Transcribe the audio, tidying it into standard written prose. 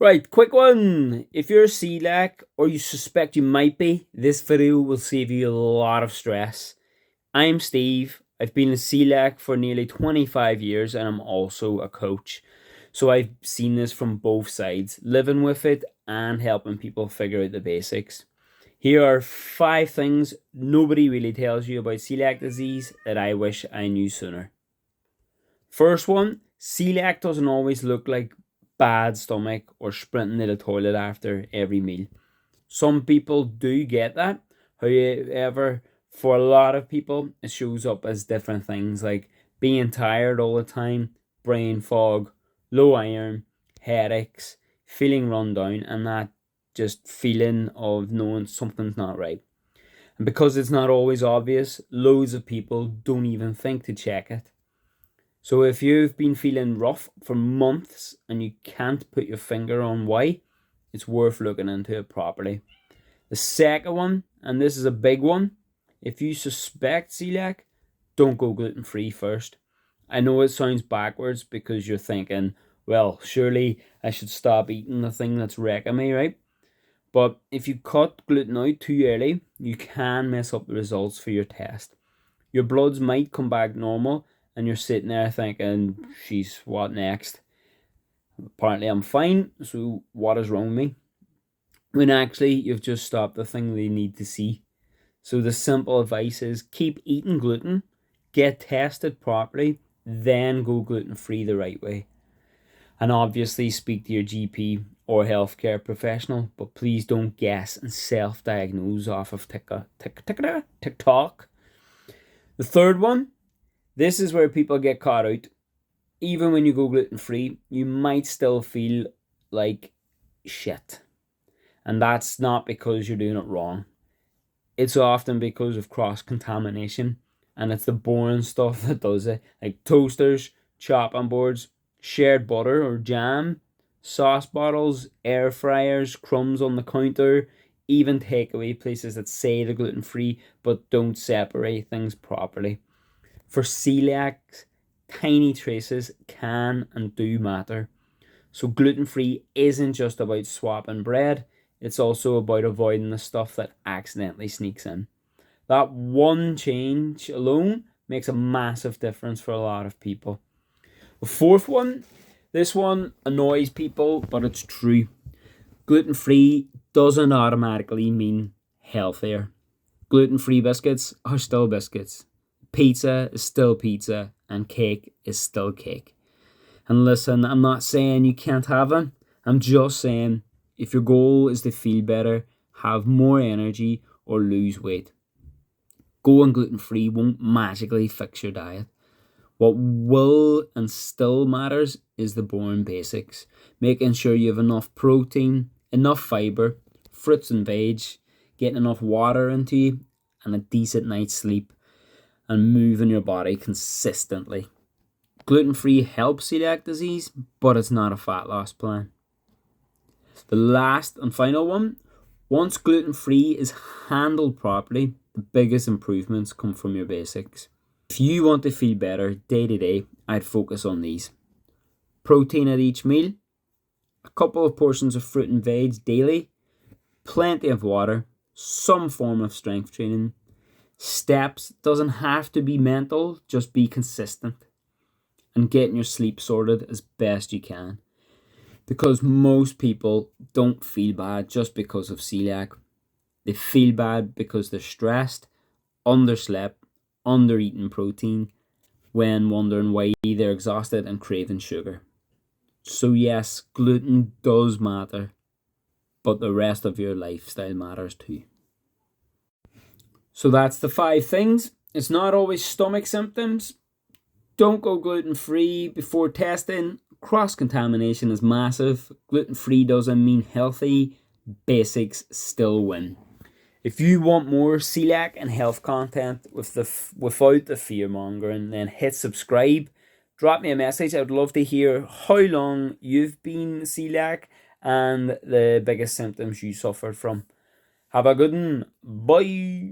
Right, quick one. If you're a celiac or you suspect you might be, this video will save you a lot of stress. I'm Steve. I've been a celiac for nearly 25 years and I'm also a coach. So I've seen this from both sides, living with it and helping people figure out the basics. Here are 5 things nobody really tells you about celiac disease that I wish I knew sooner. First one, celiac doesn't always look like bad stomach or sprinting to the toilet after every meal. Some people do get that. However, for a lot of people, it shows up as different things like being tired all the time, brain fog, low iron, headaches, feeling run down, and that just feeling of knowing something's not right. And because it's not always obvious, loads of people don't even think to check it. So if you've been feeling rough for months and you can't put your finger on why, it's worth looking into it properly. The second one, and this is a big one, if you suspect celiac, don't go gluten-free first. I know it sounds backwards because you're thinking, well, surely I should stop eating the thing that's wrecking me, right? But if you cut gluten out too early, you can mess up the results for your test. Your bloods might come back normal, and you're sitting there thinking, "She's what next? Apparently I'm fine, so what is wrong with me?" When actually you've just stopped the thing they need to see. So the simple advice is keep eating gluten, get tested properly, then go gluten-free the right way. And obviously speak to your GP or healthcare professional, but please don't guess and self-diagnose off of TikTok. The third one, this is where people get caught out. Even when you go gluten-free, you might still feel like shit. And that's not because you're doing it wrong. It's often because of cross-contamination. And it's the boring stuff that does it. Like toasters, chopping boards, shared butter or jam, sauce bottles, air fryers, crumbs on the counter, even takeaway places that say they're gluten-free but don't separate things properly. For celiacs, tiny traces can and do matter. So gluten-free isn't just about swapping bread, it's also about avoiding the stuff that accidentally sneaks in. That one change alone makes a massive difference for a lot of people. The fourth one, this one annoys people, but it's true. Gluten-free doesn't automatically mean healthier. Gluten-free biscuits are still biscuits. Pizza is still pizza and cake is still cake. And listen, I'm not saying you can't have them. I'm just saying if your goal is to feel better, have more energy or lose weight, going gluten-free won't magically fix your diet. What will and still matters is the boring basics. Making sure you have enough protein, enough fiber, fruits and veg, getting enough water into you, and a decent night's sleep, and moving your body consistently. Gluten-free helps celiac disease, but it's not a fat loss plan. The last and final one, once gluten-free is handled properly, the biggest improvements come from your basics. If you want to feel better day to day, I'd focus on these. Protein at each meal, a couple of portions of fruit and veg daily, plenty of water, some form of strength training. Steps doesn't have to be mental, just be consistent. And getting your sleep sorted as best you can. Because most people don't feel bad just because of celiac. They feel bad because they're stressed, underslept, under-eating protein, when wondering why they're exhausted and craving sugar. So yes, gluten does matter, but the rest of your lifestyle matters too. So that's the 5 things. It's not always stomach symptoms. Don't go gluten-free before testing. Cross-contamination is massive. Gluten-free doesn't mean healthy. Basics still win. If you want more celiac and health content without the fear-mongering, then hit subscribe. Drop me a message. I would love to hear how long you've been celiac and the biggest symptoms you suffered from. Have a good one. Bye.